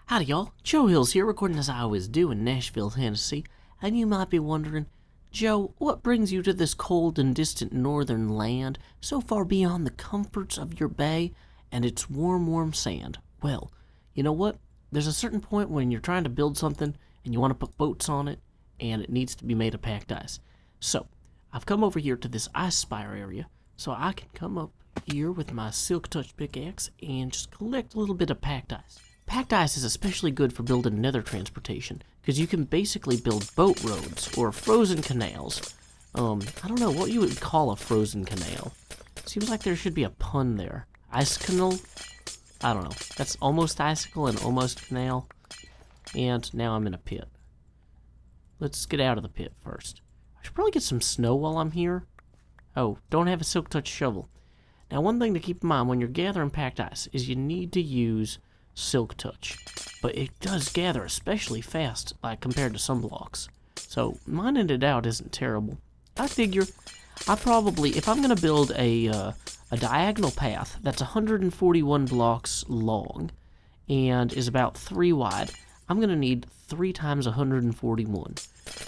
Howdy y'all, Joe Hills here, recording as I always do in Nashville, Tennessee, and you might be wondering, Joe, what brings you to this cold and distant northern land, so far beyond the comforts of your bay and its warm sand? Well, you know what? There's a certain point when you're trying to build something and you want to put boats on it, and it needs to be made of packed ice. So, I've come over here to this ice spire area, so I can come up here with my silk touch pickaxe and just collect a little bit of packed ice. Packed ice is especially good for building nether transportation, because you can basically build boat roads, or frozen canals. I don't know what you would call a frozen canal. Seems like there should be a pun there. Ice canal? I don't know. That's almost icicle and almost canal. And now I'm in a pit. Let's get out of the pit first. I should probably get some snow while I'm here. Oh, don't have a silk touch shovel. Now, one thing to keep in mind when you're gathering packed ice is you need to use silk touch, but it does gather especially fast, like compared to some blocks. So mining it out isn't terrible. I figure I probably, if I'm gonna build a diagonal path that's 141 blocks long and is about 3 wide, I'm gonna need 3 times 141,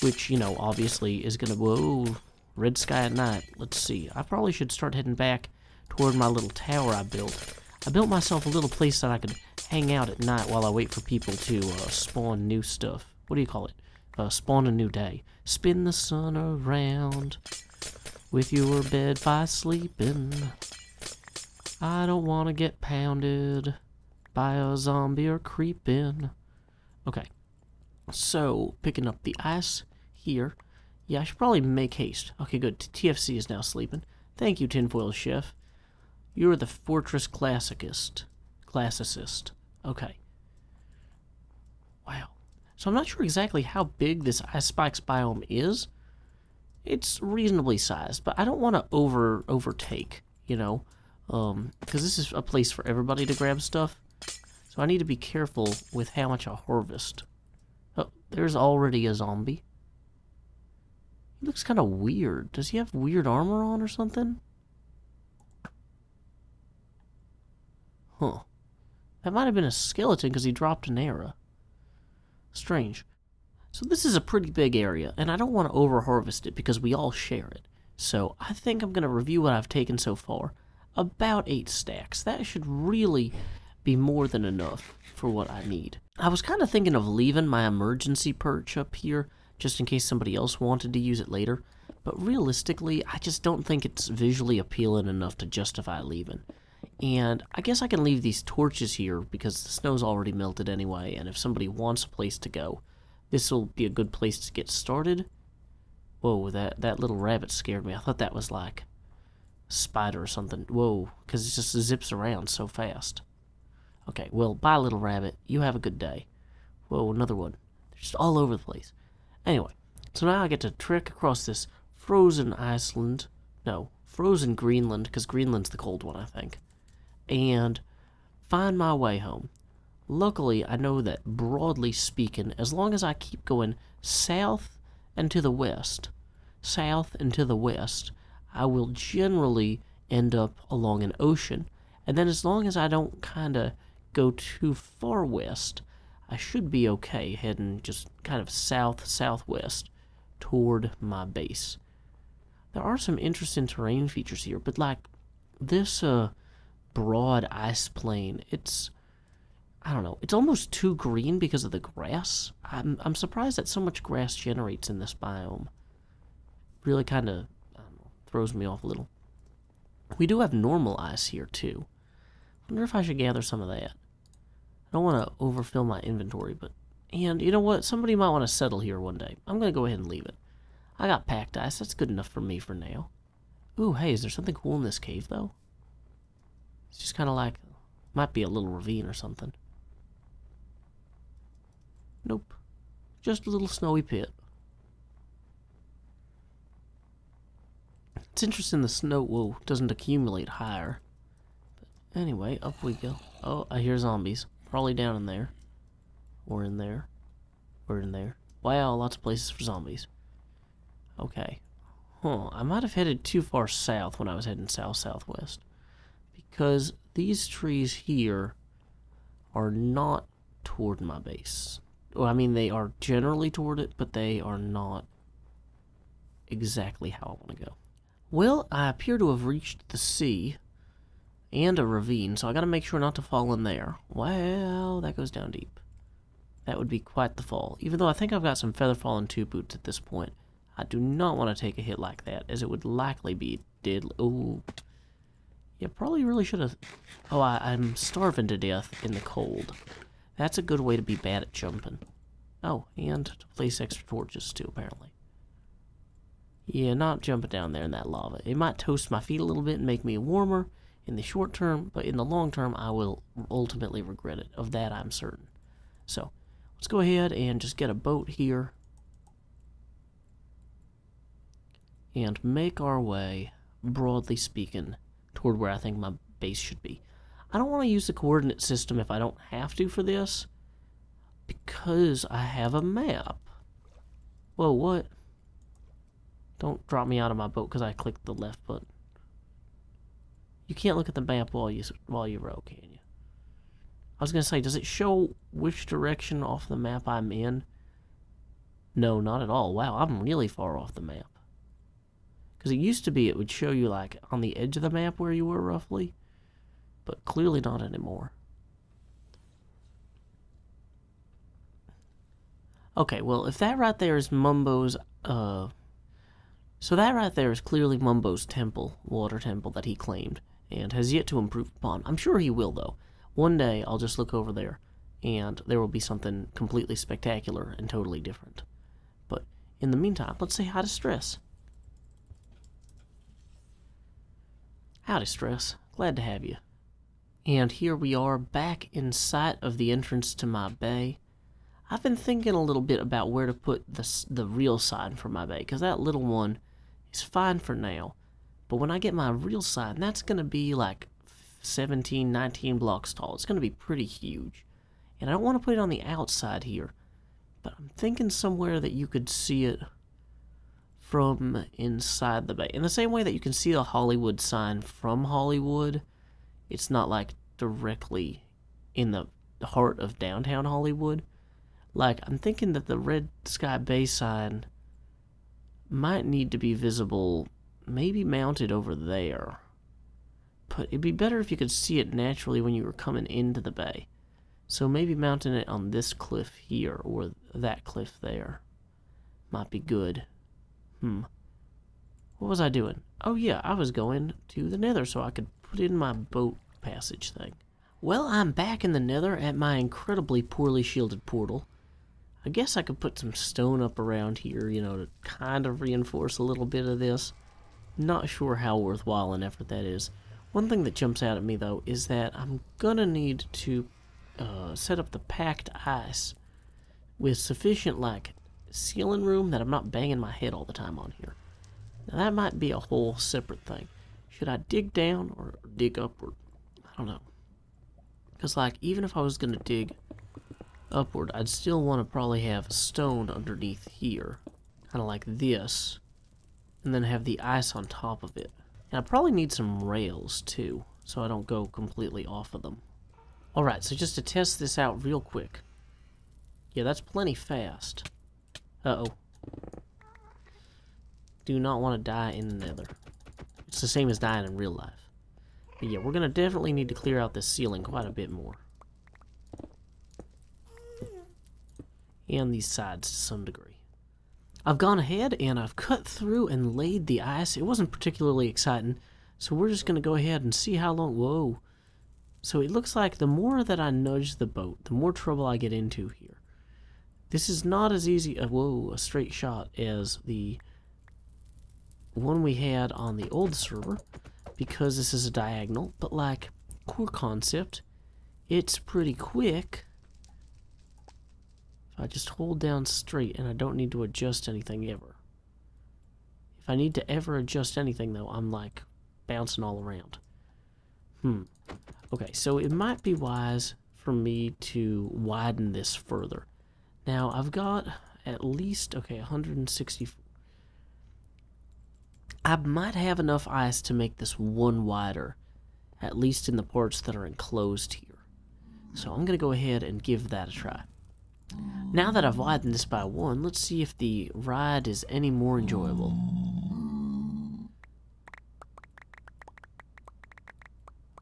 which, you know, obviously is gonna, whoa, red sky at night. Let's see, I probably should start heading back toward my little tower I built. I built myself a little place that I could hang out at night while I wait for people to spawn new stuff. What do you call it? Spawn a new day. Spin the sun around with your bed by sleeping. I don't want to get pounded by a zombie or creeping. Okay, so picking up the ice here. Yeah, I should probably make haste. Okay, good. TFC is now sleeping. Thank you, Tinfoil Chef. You're the Fortress Classicist. Okay. Wow. So I'm not sure exactly how big this Ice Spikes biome is. It's reasonably sized, but I don't want to overtake, you know, because this is a place for everybody to grab stuff. So I need to be careful with how much I harvest. Oh, there's already a zombie. He looks kind of weird. Does he have weird armor on or something? Huh. That might have been a skeleton because he dropped an arrow. Strange. So this is a pretty big area, and I don't want to over-harvest it because we all share it. So I think I'm going to review what I've taken so far. About 8 stacks. That should really be more than enough for what I need. I was kind of thinking of leaving my emergency perch up here just in case somebody else wanted to use it later. But realistically, I just don't think it's visually appealing enough to justify leaving. And I guess I can leave these torches here because the snow's already melted anyway, and if somebody wants a place to go, this will be a good place to get started. Whoa, that little rabbit scared me. I thought that was like a spider or something. Whoa, because it just zips around so fast. Okay, well, bye little rabbit. You have a good day. Whoa, another one. They're just all over the place. Anyway, so now I get to trek across this frozen Iceland. No, frozen Greenland, because Greenland's the cold one, I think. And find my way home. Luckily, I know that, broadly speaking, as long as I keep going south and to the west, I will generally end up along an ocean. And then as long as I don't kind of go too far west, I should be okay heading just kind of southwest toward my base. There are some interesting terrain features here, but like this broad ice plain, I don't know, it's almost too green because of the grass. I'm surprised that so much grass generates in this biome. Really kind of, I don't know, throws me off a little. We do have normal ice here too. I wonder if I should gather some of that. I don't want to overfill my inventory, and you know what, somebody might want to settle here one day. I'm going to go ahead and leave it. I got packed ice, that's good enough for me for now. Ooh, hey, is there something cool in this cave though? It's just kind of like, might be a little ravine or something. Nope. Just a little snowy pit. It's interesting the snow, whoa, doesn't accumulate higher. But anyway, up we go. Oh, I hear zombies. Probably down in there. Or in there. Or in there. Wow, lots of places for zombies. Okay. Huh, I might have headed too far south when I was heading south-southwest. Because these trees here are not toward my base. Well, I mean, they are generally toward it, but they are not exactly how I want to go. Well, I appear to have reached the sea and a ravine, so I gotta make sure not to fall in there. Wow, that goes down deep. That would be quite the fall. Even though I think I've got some feather fall and 2 boots at this point, I do not want to take a hit like that, as it would likely be deadly. Oh, yeah, probably really should have. Oh, I'm starving to death in the cold. That's a good way to be bad at jumping. Oh, and to place extra torches too, apparently. Yeah, not jumping down there in that lava. It might toast my feet a little bit and make me warmer in the short term, but in the long term, I will ultimately regret it. Of that, I'm certain. So, let's go ahead and just get a boat here and make our way, broadly speaking, toward where I think my base should be. I don't want to use the coordinate system if I don't have to for this, because I have a map. Whoa, what? Don't drop me out of my boat because I clicked the left button. You can't look at the map while you row, can you? I was going to say, does it show which direction off the map I'm in? No, not at all. Wow, I'm really far off the map. Because it used to be it would show you, like, on the edge of the map where you were, roughly. But clearly not anymore. Okay, well, if that right there is Mumbo's, so that right there is clearly Mumbo's temple, water temple that he claimed, and has yet to improve upon. I'm sure he will, though. One day, I'll just look over there, and there will be something completely spectacular and totally different. But in the meantime, let's say hi to Stress. Howdy, Stress. Glad to have you. And here we are, back in sight of the entrance to my bay. I've been thinking a little bit about where to put the real sign for my bay, because that little one is fine for now. But when I get my real sign, that's going to be like 17, 19 blocks tall. It's going to be pretty huge. And I don't want to put it on the outside here, but I'm thinking somewhere that you could see it from inside the bay. In the same way that you can see the Hollywood sign from Hollywood, it's not like directly in the heart of downtown Hollywood. Like, I'm thinking that the Red Sky Bay sign might need to be visible, maybe mounted over there. But it'd be better if you could see it naturally when you were coming into the bay. So maybe mounting it on this cliff here, or that cliff there, might be good. What was I doing? Oh yeah, I was going to the Nether so I could put in my boat passage thing. Well, I'm back in the Nether at my incredibly poorly shielded portal. I guess I could put some stone up around here, you know, to kind of reinforce a little bit of this. Not sure how worthwhile an effort that is. One thing that jumps out at me, though, is that I'm gonna need to set up the packed ice with sufficient, like, ceiling room that I'm not banging my head all the time on here. Now, that might be a whole separate thing. Should I dig down or dig upward? I don't know. Because, like, even if I was gonna dig upward, I'd still want to probably have stone underneath here, kind of like this, and then have the ice on top of it. And I probably need some rails too, so I don't go completely off of them. Alright, so just to test this out real quick. Yeah, that's plenty fast. Uh-oh. Do not want to die in the Nether. It's the same as dying in real life. But yeah, we're going to definitely need to clear out this ceiling quite a bit more. And these sides to some degree. I've gone ahead and I've cut through and laid the ice. It wasn't particularly exciting, so we're just going to go ahead and see how long... Whoa. So it looks like the more that I nudge the boat, the more trouble I get into here. This is not as easy, a straight shot as the one we had on the old server, because this is a diagonal, but like, core concept, it's pretty quick. If I just hold down straight and I don't need to adjust anything ever. If I need to ever adjust anything though, I'm like bouncing all around. Okay, so it might be wise for me to widen this further. Now, I've got at least, okay, 160. I might have enough ice to make this one wider, at least in the parts that are enclosed here. So I'm going to go ahead and give that a try. Now that I've widened this by 1, let's see if the ride is any more enjoyable.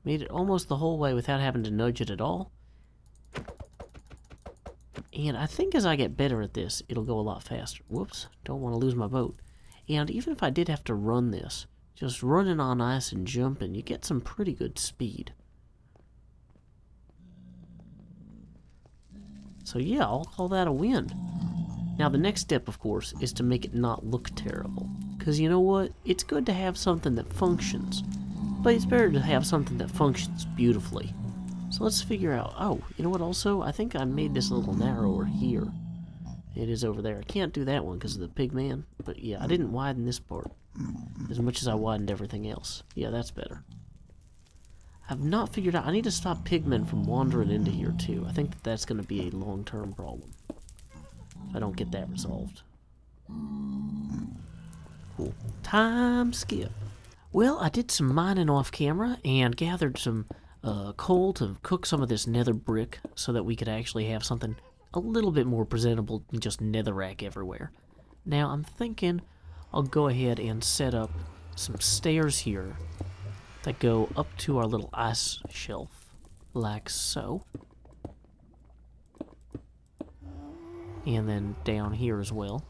Made it almost the whole way without having to nudge it at all. And I think as I get better at this, it'll go a lot faster. Whoops, don't want to lose my boat. And even if I did have to run this, just running on ice and jumping, you get some pretty good speed. So yeah, I'll call that a win. Now the next step, of course, is to make it not look terrible. Because you know what? It's good to have something that functions. But it's better to have something that functions beautifully. So let's figure out... Oh, you know what also? I think I made this a little narrower here. It is over there. I can't do that one because of the pig man. But yeah, I didn't widen this part as much as I widened everything else. Yeah, that's better. I've not figured out... I need to stop pigmen from wandering into here too. I think that's going to be a long-term problem if I don't get that resolved. Cool. Time skip. Well, I did some mining off camera and gathered some coal to cook some of this nether brick so that we could actually have something a little bit more presentable than just netherrack everywhere. Now, I'm thinking I'll go ahead and set up some stairs here that go up to our little ice shelf, like so. And then down here as well.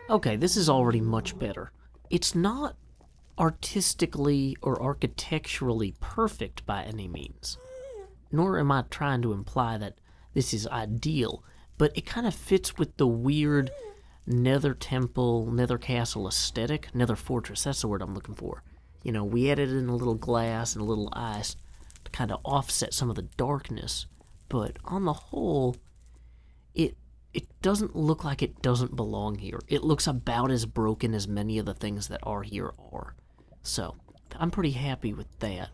Okay, this is already much better. It's not artistically or architecturally perfect by any means, nor am I trying to imply that this is ideal, but it kind of fits with the weird nether temple, nether castle aesthetic, nether fortress, that's the word I'm looking for. You know, we added in a little glass and a little ice to kind of offset some of the darkness, but on the whole, it doesn't look like it doesn't belong here. It looks about as broken as many of the things that are here are. So, I'm pretty happy with that.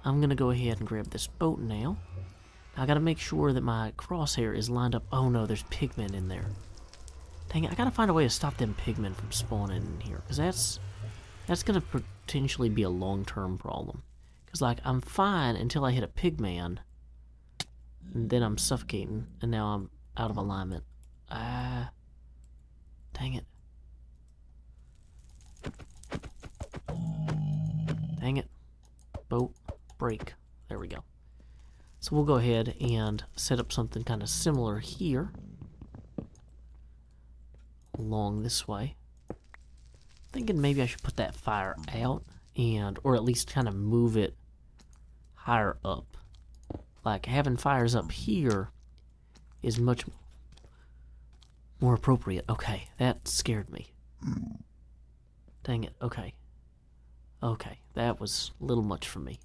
I'm going to go ahead and grab this boat now. I got to make sure that my crosshair is lined up. Oh no, there's pigmen in there. Dang it, I got to find a way to stop them pigmen from spawning in here. Because that's going to potentially be a long-term problem. Because, like, I'm fine until I hit a pigman. And then I'm suffocating. And now I'm out of alignment. Dang it. Dang it. Boat. Break. There we go. So we'll go ahead and set up something kind of similar here. Along this way. Thinking maybe I should put that fire out. Or at least kind of move it higher up. Like having fires up here is much more appropriate. Okay, that scared me. Dang it. Okay. Okay, that was a little much for me.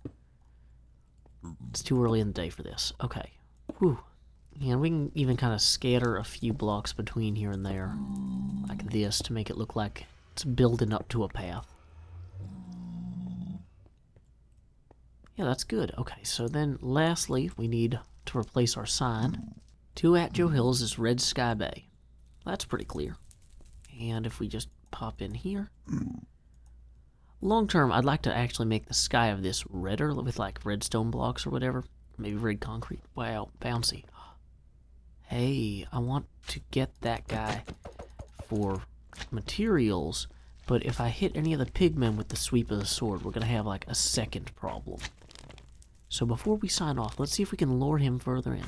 It's too early in the day for this. Okay. Whew. And we can even kind of scatter a few blocks between here and there. Like this to make it look like it's building up to a path. Yeah, that's good. Okay, so then lastly, we need to replace our sign. To at Joe Hills is Red Sky Bay. That's pretty clear. And if we just pop in here. Long term, I'd like to actually make the sky of this redder with like redstone blocks or whatever. Maybe red concrete. Wow, bouncy. Hey, I want to get that guy for materials, but if I hit any of the pigmen with the sweep of the sword, we're going to have like a second problem. So before we sign off, let's see if we can lure him further in.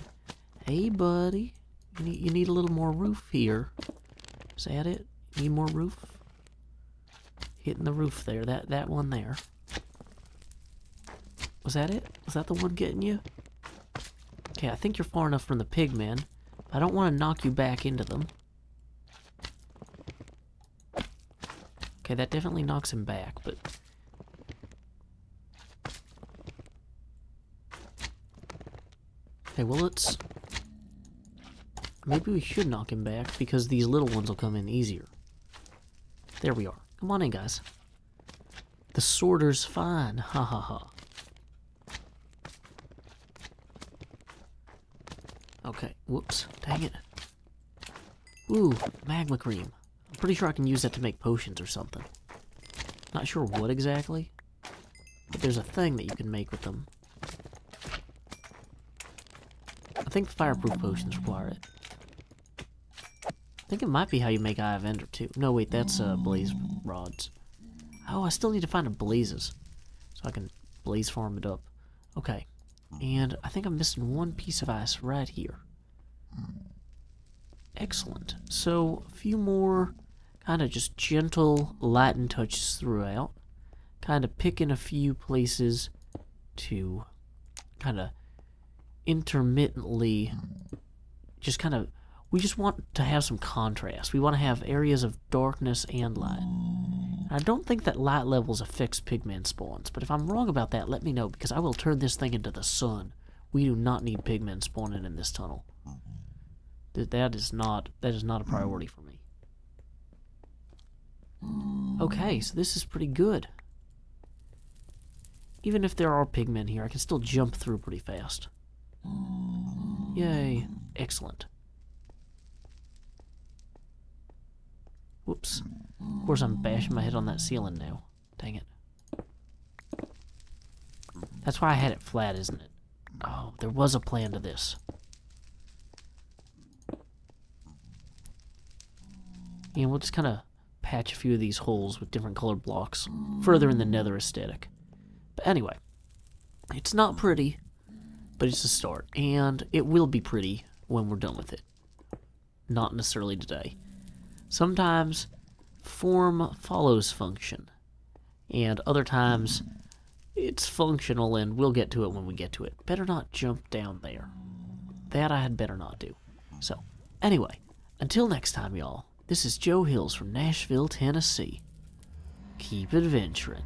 Hey, buddy. You need a little more roof here. Is that it? Need more roof? Hitting the roof there. That one there. Was that it? Was that the one getting you? Okay, I think you're far enough from the pigmen. I don't want to knock you back into them. Okay, that definitely knocks him back, but... Okay, well, let's... Maybe we should knock him back, because these little ones will come in easier. There we are. Come on in, guys. The sorter's fine. Ha ha ha. Okay, whoops. Dang it. Ooh, magma cream. I'm pretty sure I can use that to make potions or something. Not sure what exactly, but there's a thing that you can make with them. think fireproof potions require it. I think it might be how you make Eye of Ender, too. No, wait, that's blaze rods. Oh, I still need to find a blazes, so I can blaze farm it up. Okay, and I think I'm missing one piece of ice right here. Excellent. So, a few more kind of just gentle, lighten touches throughout. Kind of picking a few places to kind of intermittently just kind of, we just want to have some contrast. We want to have areas of darkness and light. I don't think that light levels affects pigman spawns, but if I'm wrong about that, let me know, because I will turn this thing into the sun. We do not need pigmen spawning in this tunnel. That is not a priority for me. Okay, so this is pretty good. Even if there are pigmen here, I can still jump through pretty fast. Yay. Excellent. Whoops. Of course, I'm bashing my head on that ceiling now. Dang it. That's why I had it flat, isn't it? Oh, there was a plan to this. And we'll just kind of patch a few of these holes with different colored blocks, further in the nether aesthetic. But anyway, it's not pretty, but it's a start, and it will be pretty when we're done with it. Not necessarily today. Sometimes form follows function, and other times it's functional, and we'll get to it when we get to it. Better not jump down there. That I had better not do. So, anyway, until next time, y'all. This is Joe Hills from Nashville, Tennessee. Keep adventuring.